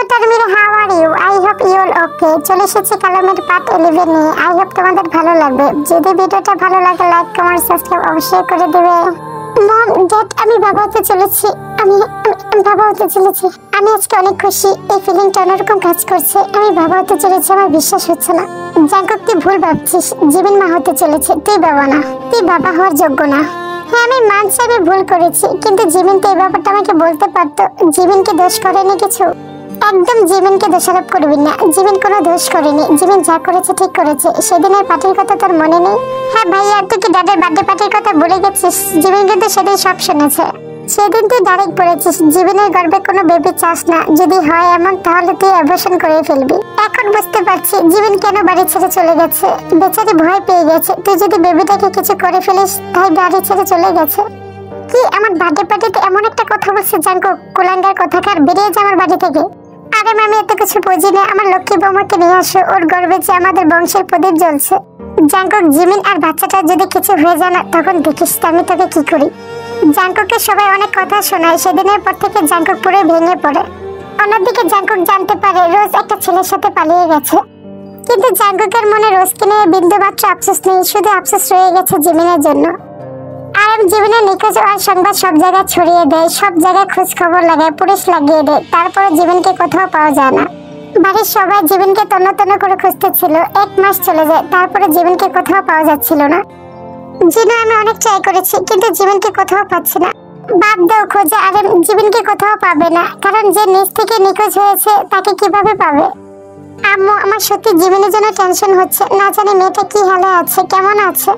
Hello Tanvir, how are you? I hope you all okay. চলে এসেছি কালামের পার্ট 11 নিয়ে। আই হোপ তোমাদের ভালো লাগবে। যদি ভিডিওটা ভালো লাগে লাইক কমেন্ট সাবস্ক্রাইব অবশ্যই করে দেবে। মম ড্যাড, আমি বাবা হতে চলেছি। আমি বাবা হতে চলেছি। আমি আজকে অনেক খুশি। এই ফিলিংটা অন্যরকম কাজ করছে। আমি বাবা হতে চলেছি, আমার বিশ্বাস হচ্ছে না। জাঙ্কুক, তুই ভুল ভাবছিস। জিমিন মা হতে চলেছে, তুই বাবা না। তুই বাবা হওয়ার যোগ্য না। হ্যাঁ, আমি মানছি আমি ভুল করেছি, কিন্তু জিমিন তো এই ব্যাপারটা আমাকে বলতে পারতো। জিমিনকে দোষ করেনি কিছু। একদম জিমিনকে দোষারোপ করবি না। জিমিন কোনো দোষ করেনি। জিমিন যা করেছে ঠিক করেছে। সেদিনের পার্টির কথা তোর মনে নেই? হ্যাঁ ভাইয়া, তুই কি ড্যাডের বার্থডে পার্টির কথা ভুলে গেছিস? জিমিন কিন্তু সেদিন সব শুনেছে। সেদিন তুই ডাইরেক্ট বলেছিস জিমিনের গর্ভে কোনো বেবি চাস না। যদি হয় এমন, তাহলে তুই অ্যাবর্শন করে ফেলবি। এখন বুঝতে পারছি জিমিন কেন বাড়ি ছেড়ে চলে গেছে। বেচারি ভয় পেয়ে গেছে তুই যদি বেবিটাকে কিছু করে ফেলিস, তাই বাড়ি ছেড়ে চলে গেছে। কি আমার বার্থডে পার্টিতে এমন একটা কথা বলছে জাঙ্কুক? কুলাঙ্গার কথাকার, বেরিয়ে যা আমার বাড়ি থেকে। আরে মামি, এত কিছু বুঝি না। আমার লক্ষ্মী বৌমাকে নিয়ে আসো। ওর গর্ভে যে আমাদের বংশের প্রদীপ জ্বলছে। জাঙ্কুক, জিমিন আর বাচ্চাটা যদি কিছু হয়ে যায় না, তখন দেখিস আমি তোকে কি করি। জাঙ্কুককে সবাই অনেক কথা শোনায়। সেদিনের পর থেকে জাঙ্কুক পুরো ভেঙে পড়ে। অন্যদিকে জাঙ্কুক জানতে পারে রোজ একটা ছেলের সাথে পালিয়ে গেছে। কিন্তু জাঙ্কুকের মনে রোজকে নিয়ে বিন্দুমাত্র আফসোস নেই। শুধু আফসোস রয়ে গেছে জিমিনের জন্য। আর জিমিনের নিখোঁজ হওয়ার সংবাদ সব জায়গায় ছড়িয়ে দেয়। সব জায়গায় খোঁজ খবর লাগায়, পুলিশ লাগিয়ে দেয়। তারপরে জিমিনকে কোথাও পাওয়া যায় না। বাড়ির সবাই জিমিনকে তন্ন তন্ন করে খুঁজতেছিল। 1 মাস চলে যায়, তারপরে জিমিনকে কোথাও পাওয়া যাচ্ছিল না। জিনু, আমি অনেক ট্রাই করেছি, কিন্তু জিমিনকে কোথাও পাচ্ছি না। বাদ দাও খোঁজে। আরে জিমিনকে কোথাও পাবে না, কারণ যে নিজ থেকে নিখোঁজ হয়েছে তাকে কিভাবে পাবে? আম্মু, আমার সত্যি জিমিনের জন্য টেনশন হচ্ছে। না জানি মেয়েটা কি হালে আছে, কেমন আছে।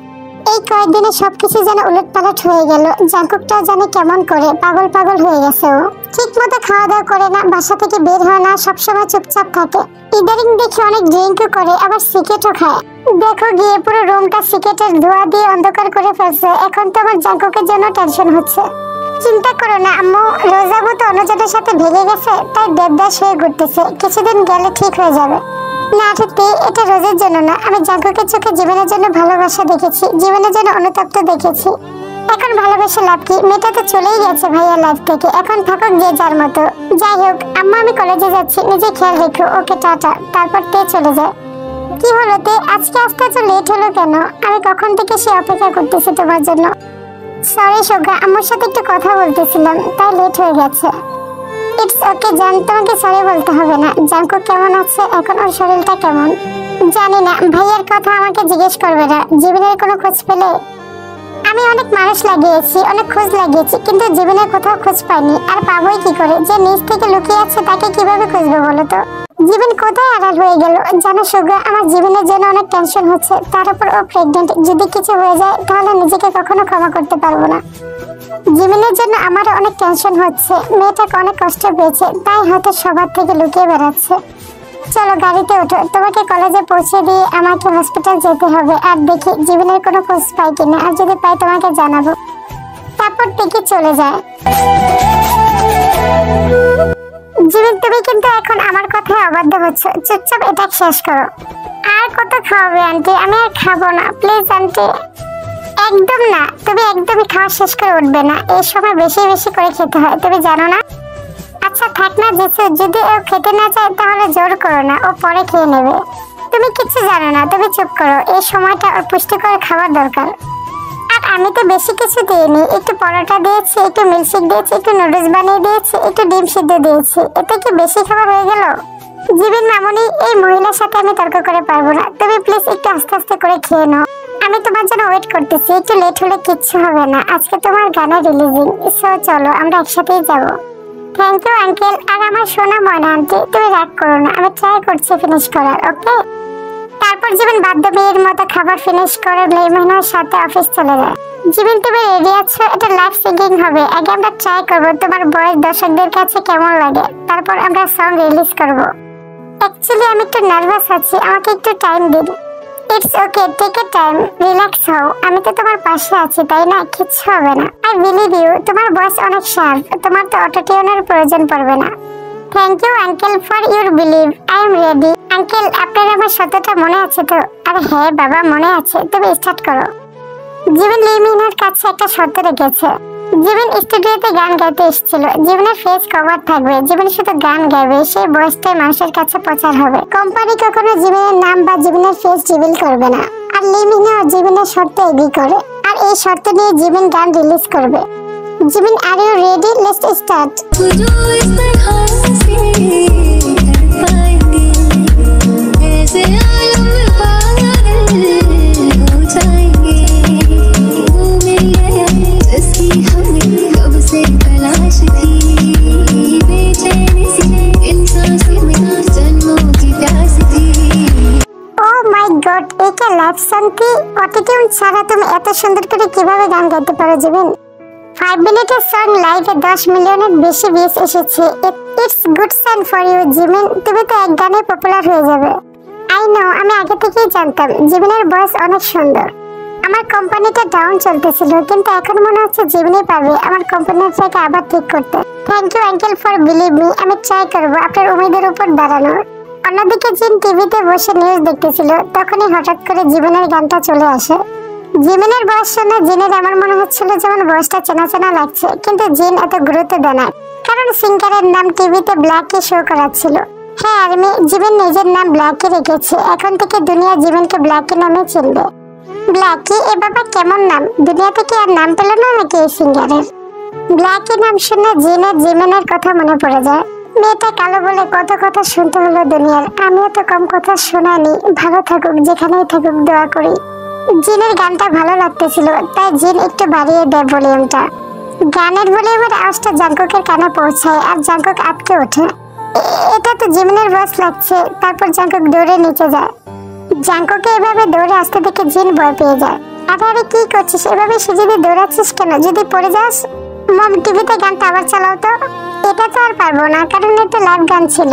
এই কয়েকদিনে সবকিছু যেন উলটপালট হয়ে গেল। জাঙ্কুকটাও জানে কেমন করে পাগল পাগল হয়ে গেছে। ও ঠিক মতো খাওয়া দাওয়া করে না, বাসা থেকে বের হয় না, সবসময় চুপচাপ থাকে। ইদারিং দেখি অনেক ড্রিঙ্কও করে, আবার সিগারেটও খায়। দেখো গিয়ে পুরো রুমটা সিগারেটের ধোঁয়া দিয়ে অন্ধকার করে ফেলছে। এখন তো আমার জাঙ্কুকের জন্য টেনশন হচ্ছে। চিন্তা করো না আম্মু, রোজাবু তো অনুজনের সাথে ভেঙে গেছে, তাই দেবদাস হয়ে ঘুরতেছে। কিছুদিন গেলে ঠিক হয়ে যাবে। না সত্যি, এটা রোজের জন্য না। আমি জাঙ্কুকের চোখে জীবনের জন্য ভালোবাসা দেখেছি, জীবনের জন্য অনুতপ্ত দেখেছি। এখন ভালোবাসা লাভ কি? মেয়েটা তো চলেই গেছে ভাইয়ার লাইফ থেকে। এখন থাকুক যে যার মতো। যাই হোক আম্মা, আমি কলেজে যাচ্ছি, নিজে খেয়াল রেখো। ওকে টাটা। তারপর তে চলে যায়। কি হলো তে, আজকে আসতে এত লেট হলো কেন? আমি কখন থেকে সে অপেক্ষা করতেছি তোমার জন্য। সরি সোগা, আম্মুর সাথে একটু কথা বলতেছিলাম, তাই লেট হয়ে গেছে। ইটস ওকে জান, তোমাকে সরি বলতে হবে না। জাঙ্কুক কেমন আছে এখন? ওর শরীরটা কেমন? জানি না, ভাইয়ার কথা আমাকে জিজ্ঞেস করবে না। জীবনের কোনো খোঁজ পেলে? আমি অনেক মানুষ লাগিয়েছি, অনেক খোঁজ লাগিয়েছি, কিন্তু জীবনের কোথাও খোঁজ পাইনি। আর পাবোই কি করে? যে নিজ থেকে লুকিয়ে আছে তাকে কিভাবে খুঁজবো বলো তো? জীবন কোথায় আড়াল হয়ে গেল? জানো সুগা, আমার জীবনের জন্য অনেক টেনশন হচ্ছে। তার উপর ও প্রেগনেন্ট। যদি কিছু হয়ে যায় তাহলে নিজেকে কখনো ক্ষমা করতে পারবো না। জীবনের জন্য আমার অনেক টেনশন হচ্ছে। মেয়েটাকে অনেক কষ্ট পেয়েছে, তাই হয়তো সবার থেকে লুকিয়ে বেড়াচ্ছে। চলো গাড়িতে ওঠো, তোমাকে কলেজে পৌঁছে দিয়ে আমাকে হসপিটাল যেতে হবে। আর দেখি জীবনের কোনো খোঁজ পাই কিনা, আর যদি পাই তোমাকে জানাবো। তারপর থেকে চলে যায়। জীবন, তুমি কিন্তু এখন আমার কথায় অবাধ্য হচ্ছ। চুপচাপ এটা শেষ করো। আর কত খাওয়াবে আন্টি? আমি আর খাবো না, প্লিজ আন্টি। একদম না, তুমি একদমই খাওয়া শেষ করে উঠবে না। এই সময় বেশি বেশি করে খেতে হয়, তুমি জানো না? আচ্ছা থাক না জেসু, যদি ও খেতে না চায় তাহলে জোর করো না, ও পরে খেয়ে নেবে। তুমি কিছু জানো না, তুমি চুপ করো। এই সময়টা ওর পুষ্টিকর খাবার দরকার। আর আমি তো বেশি কিছু দিইনি। একটু পরোটা দিয়েছি, একটু মিল্কশেক দিয়েছি, একটু নুডলস বানিয়ে দিয়েছি, একটু ডিম সিদ্ধ দিয়েছি। এতে কি বেশি খাবার হয়ে গেল? জীবন মামুনি, এই মহিলার সাথে আমি তর্ক করে পারবো না। তুমি প্লিজ একটু আস্তে আস্তে করে খেয়ে নাও। আমি তোমার জন্য ওয়েট করতেছি। একটু লেট হলে কিচ্ছু হবে না। আজকে তোমার গানের রিলিজিং, সো চলো আমরা একসাথেই যাব। Thank you uncle. আর আমার সোনা ময়না আন্টি, তুমি রাগ করো না, আমি ট্রাই করছি ফিনিশ করার। ওকে। তারপর জীবন বাধ্য মেয়ের মতো খাবার ফিনিশ করে মেহমানের সাথে অফিস চলে যায়। জীবন, তুমি রেডি আছো? এটা লাইভ সিঙ্গিং হবে। আগে আমরা ট্রাই করবো তোমার ভয়েস দর্শকদের কাছে কেমন লাগে, তারপর আমরা সং রিলিজ করব। অ্যাকচুয়ালি আমি একটু নার্ভাস আছি, আমাকে একটু টাইম দিন। It's okay, take a time, relax হও। আমি তো তোমার পাশে আছি, তাই না? কিচ্ছু হবে না। I believe you. তোমার ভয়েস অনেক শার্প, তোমার তো অটোটিউনের প্রয়োজন পড়বে না। Thank you uncle for your believe. I am ready. Uncle, আপনার আমার সত্যটা মনে আছে তো? আরে হ্যাঁ বাবা, মনে আছে। তুমি স্টার্ট করো। জীবন লিমিনের কাছে একটা শর্ত রেখেছে। জীবন স্টুডিওতে গান গাইতে এসেছিল। জীবনের ফেস কভার থাকবে, জীবন শুধু গান গাইবে, সেই বয়সটাই মানুষের কাছে প্রচার হবে। কোম্পানি কখনো জীবনের নাম বা জীবনের ফেস রিভিল করবে না। আর লিমিনা জীবনের শর্তে এগ্রি করে, আর এই শর্ত নিয়ে জীবন গান রিলিজ করবে। Jibon, are you ready? Let's start. Autotune ছাড়া তুমি এত সুন্দর করে কিভাবে গান গাইতে পারো জীবন? 5 মিনিটের সং লাইভে 10 মিলিয়নের বেশি ভিউজ এসেছে। It's good sign for you Jibon, তুমি তো এক গানে পপুলার হয়ে যাবে। আই নো, আমি আগে থেকেই জানতাম জীবনের ভয়েস অনেক সুন্দর। আমার কোম্পানিটা ডাউন চলতেছিল, কিন্তু এখন মনে হচ্ছে জীবনই পারবে আমার কোম্পানিটাকে আবার ঠিক করতে। Thank you uncle for believe me, আমি ট্রাই করবো আপনার উম্মিদের উপর দাঁড়ানোর। অন্যদিকে জিন টিভিতে বসে নিউজ দেখতেছিল, তখনই হঠাৎ করে জীবনের গানটা চলে আসে। জীবনের বয়স শুনে জিনের এমন মনে হচ্ছিল যেমন বয়সটা চেনা চেনা লাগছে, কিন্তু জিন এত গুরুত্ব দেয় না, কারণ সিঙ্গারের নাম টিভিতে ব্ল্যাকই শো করাচ্ছিল। হ্যাঁ আর্মি, জীবন নিজের নাম ব্ল্যাকই রেখেছে। এখন থেকে দুনিয়া জীবনকে ব্ল্যাকি নামে চিনবে। ব্ল্যাকি, এ বাবা কেমন নাম! দুনিয়া থেকে আর নাম পেল না নাকি এই সিঙ্গারের? ব্ল্যাকি নাম শুনে জিনের জীবনের কথা মনে পড়ে যায়। মেয়েটা কালো বলে কত কথা শুনতে হলো দুনিয়ার, আমিও তো কম কথা শোনানি। ভালো থাকুক, যেখানেই থাকুক দোয়া করি। জিনের গানটা ভালো লাগতেছিল, তাই জিন একটু বাড়িয়ে দেয় ভলিউমটা। গানের ভলিউমের আওয়াজটা জাঙ্কুকের কানে পৌঁছায়, আর জাঙ্কুক আটকে ওঠে। এটা তো জিনের ভয়েস লাগছে। তারপর জাঙ্কুক দৌড়ে নিচে যায়। জাঙ্কুকে এভাবে দৌড়ে আসতে দেখে জিন ভয় পেয়ে যায়। আরে কি করছিস? এভাবে সিঁড়ি দৌড়াচ্ছিস কেন? যদি পড়ে যাস? মম, টিভিতে গানটা আবার চালাও তো। এটা তো আর পারবো না, কারণ এটা লাইভ গান ছিল।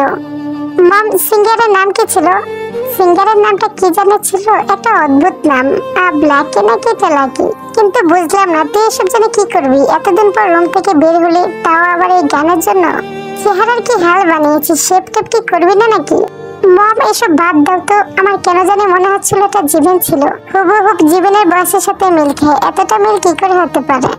মম, সিঙ্গারের নাম কি ছিল? সিঙ্গারের নামটা কি জানা ছিল? একটা অদ্ভুত নাম, ব্ল্যাকি নাকি টেলাকি। কিন্তু বুঝলাম না তুই এসব জেনে কি করবি? এতদিন পর রুম থেকে বের হলি, তাও আবার এই গানের জন্য। চেহারার কি হাল বানিয়েছিস? শেপ টেপ কি করবি না নাকি? মম, এসব বাদ দাও তো। আমার কেন জানি মনে হচ্ছিল এটা জীবন ছিল। হুবহুব জীবনের বয়সের সাথে মিল খায়। এতটা মিল কি করে হতে পারে?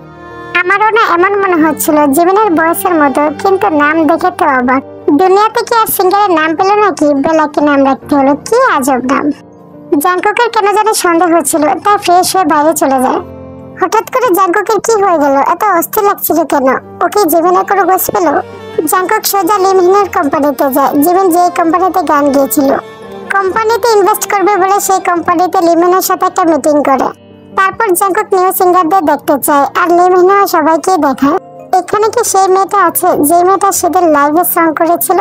আমারও না এমন মনে হচ্ছিল জীবনের বয়সের মতো, কিন্তু নাম দেখে তো অবাক। দুনিয়াতে কি আর সিঙ্গারের নাম পেল নাকি? বেলাকি নাম রাখতে হলো, কি আজব নাম। জাঙ্কুকের কেন জানি সন্দেহ হচ্ছিল, তাই ফ্রেশ হয়ে বাইরে চলে যায়। হঠাৎ করে জাঙ্কুকের কি হয়ে গেল? এত অস্থির লাগছিল কেন? ওকে জীবনের কোনো গোছ পেল? জাঙ্কুক সোজা লিমহিনের কোম্পানিতে যায়। জীবন যে কোম্পানিতে গান গিয়েছিল, কোম্পানিতে ইনভেস্ট করবে বলে সেই কোম্পানিতে লিমহিনের সাথে একটা মিটিং করে। তারপর জাঙ্কুক নিউ সিঙ্গারদের দেখতে চায়, আর লিমহিনা সবাইকে দেখায়। এখানে কি সেই মেয়েটা আছে যে মেয়েটা সেদিন লাইভে সং করেছিল?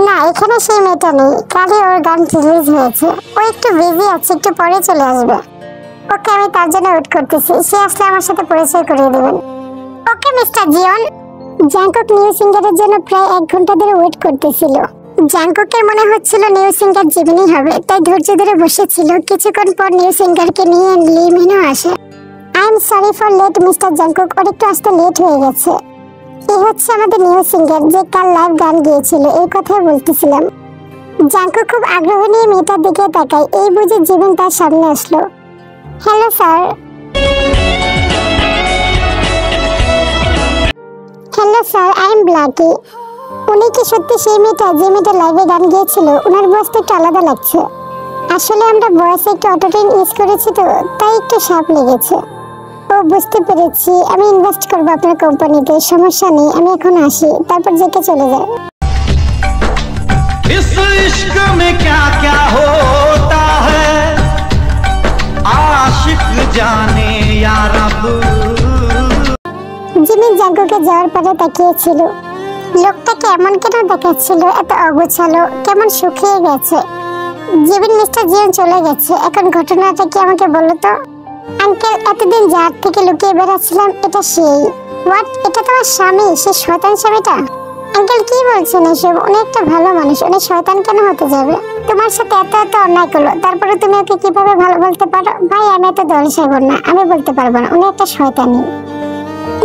না, এখানে সেই মেয়েটা নেই। কালই ওর গান রিলিজ হয়েছে। ও একটু বিজি আছে, একটু পরে চলে আসবে। ওকে, আমি তার জন্য ওয়েট করতেছি। সে আসলে আমার সাথে পরিচয় করিয়ে দেবেন। Okay mister Jeon. Jungkook new সিঙ্গারের জন্য প্রায় 1 ঘন্টা ধরে ওয়েট করতেছিল। জাঙ্কুকের মনে হচ্ছিল নিউ সিঙ্গার জীবনই হবে, তাই ধৈর্য ধরে বসেছিল। কিছুক্ষণ পর নিউ সিঙ্গারকে নিয়ে লিমহিনও আসে। I am sorry for late mister Jungkook, ওর একটু আসতে লেট হয়ে গেছে। এই হচ্ছে আমাদের নিউ সিঙ্গার যে কাল লাইভ গান গিয়েছিল, এই কথাই বলতেছিলাম। জাঙ্কুক খুব আগ্রহ নিয়ে মেয়েটার দিকে তাকায়। এই বুঝে জীবন তার সামনে আসলো। Hello sir. Hello sir, I am Blackie. উনি কি সত্যি সেই মেয়েটা যে মেয়েটা লাইভে গান গিয়েছিল? ওনার ভয়েসটা একটু আলাদা লাগছে। আসলে আমরা ভয়েসে একটু অটোটিউন ইউজ করেছি তো, তাই একটু শার্প লেগেছে। ও, বুঝতে পেরেছি। আমি ইনভেস্ট করবো আপনার কোম্পানিতে, সমস্যা নেই। আমি এখন আসি। তারপর যেতে চলে যায়। इस इश्क में क्या क्या होता है आशिक जाने या रब। জিমিন জাঙ্কুকে যাওয়ার পরে তাকিয়েছিল। লোকটাকে এমন কেন দেখাচ্ছিল? এত অগোছালো, কেমন শুকিয়ে গেছে। জিমিন, মিস্টার জিওন চলে গেছে, এখন ঘটনাটা কি আমাকে বলো তো। আঙ্কেল, এতদিন যার থেকে লুকিয়ে বেড়াচ্ছিলাম, এটা সেই। হোয়াট? এটা তোমার স্বামী? সে শয়তান স্বামীটা? আঙ্কেল কি বলছেন এসব? উনি একটা ভালো মানুষ, উনি শয়তান কেন হতে যাবে? তোমার সাথে এত এত অন্যায় করলো, তারপরে তুমি ওকে কিভাবে ভালো বলতে পারো? ভাই, আমি এত দলসাগর না, আমি বলতে পারবো না। উনি একটা শয়তানি।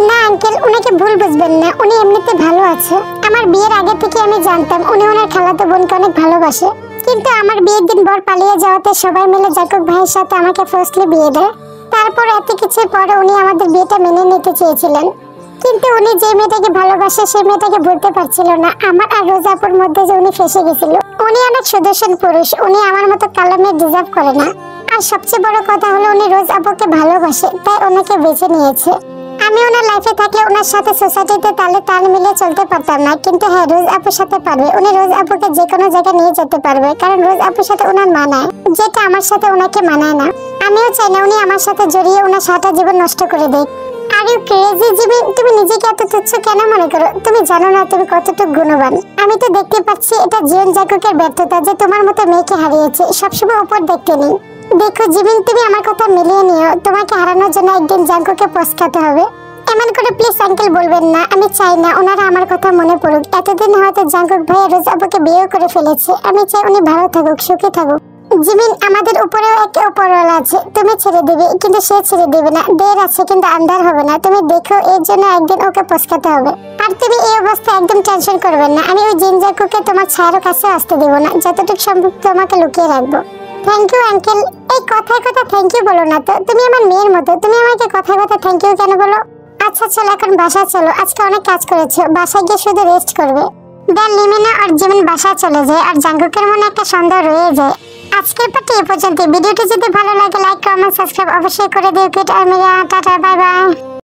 না আঙ্কেল, উনাকে ভুল বুঝবেন না, উনি এমনিতে ভালো আছে। আমার বিয়ের আগে থেকে আমি জানতাম উনি ওনার খালাতো বোনকে অনেক ভালোবাসে, কিন্তু আমার বিয়ের দিন বর পালিয়ে যাওয়াতে সবাই মিলে জাঙ্কুক ভাইয়ের সাথে আমাকে ফার্স্টলি বিয়ে দেয়। তারপর এত কিছুর পরে উনি আমাদের বিয়েটা মেনে নিতে চেয়েছিলেন, কিন্তু উনি যে মেয়েটাকে ভালোবাসে সেই মেয়েটাকে বলতে পারছিল না। আমার আর রোজ আপুর মধ্যে যে উনি ফেসে গেছিল। উনি অনেক সুদর্শন পুরুষ, উনি আমার মতো কালো মেয়ে ডিজার্ভ করে না। আর সবচেয়ে বড় কথা হলো উনি রোজ আপুকে ভালোবাসে, তাই ওনাকে বেছে নিয়েছে। আমি ওনার লাইফে থাকলে ওনার সাথে সোসাইটিতে তালে তাল মিলিয়ে চলতে পারতাম না, কিন্তু হ্যাঁ রোজ আপুর সাথে পারবে। উনি রোজ আপুকে যে কোনো জায়গায় নিয়ে যেতে পারবে, কারণ রোজ আপুর সাথে ওনার মানায়, যেটা আমার সাথে ওনাকে মানায় না। আমিও চাই না উনি আমার সাথে জড়িয়ে ওনার সারাটা জীবন নষ্ট করে দেয়। আর ইউ ক্রেজি জিমিন, তুমি নিজেকে এত তুচ্ছ কেন মনে করো? তুমি জানো না তুমি কতটুকু গুণবান। আমি তো দেখতে পাচ্ছি এটা জীবন জাগকের ব্যর্থতা যে তোমার মতো মেয়েকে হারিয়েছে। সবসময় উপর দেখতে নেই। দেখো জিমিন, তুমি আমার কথা মিলিয়ে নিও। তোমাকে হারানোর জন্য একদিন জাগকে পস্কাতে হবে। এমন করে প্লিজ আঙ্কেল বলবেন না। আমি চাই না ওনারা আমার কথা মনে পড়ুক। এতদিন হয়তো জাগক ভাইয়া রোজ আপুকে বিয়ে করে ফেলেছে। আমি চাই উনি ভালো থাকুক, সুখী থাকুক। জিমিন, আমাদের উপরেও একটা উপরওয়ালা আছে। তুমি ছেড়ে দিবে কিন্তু সে ছেড়ে দিবে না। দের আছে কিন্তু আন্ধার হবে না। তুমি দেখো এর জন্য একদিন ওকে পস্কাতে হবে। আর তুমি এই অবস্থায় একদম টেনশন করবেন না। আমি ওই জিনজাকুকে তোমার ছায়ার কাছে আসতে দেব না। যতটুকু সম্ভব তোমাকে লুকিয়ে রাখবো। Thank you uncle. এই কথায় কথা থ্যাংক ইউ বলো না তো। তুমি আমার মেয়ের মতো, তুমি আমাকে কথায় কথা থ্যাংক ইউ কেন বলো? আচ্ছা চলো এখন বাসায় চলো। আজকে অনেক কাজ করেছো, বাসায় গিয়ে শুধু রেস্ট করবে। দেন লিমিনা আর জিমিন বাসায় চলে যায় আর জাঙ্কুকের মনে একটা সন্দেহ রয়ে যায়। আজকের পার্টি এ পর্যন্ত। ভিডিওটি যদি ভালো লাগে লাইক কমেন্ট সাবস্ক্রাইব অবশ্যই করে দিও। Tata bye bye.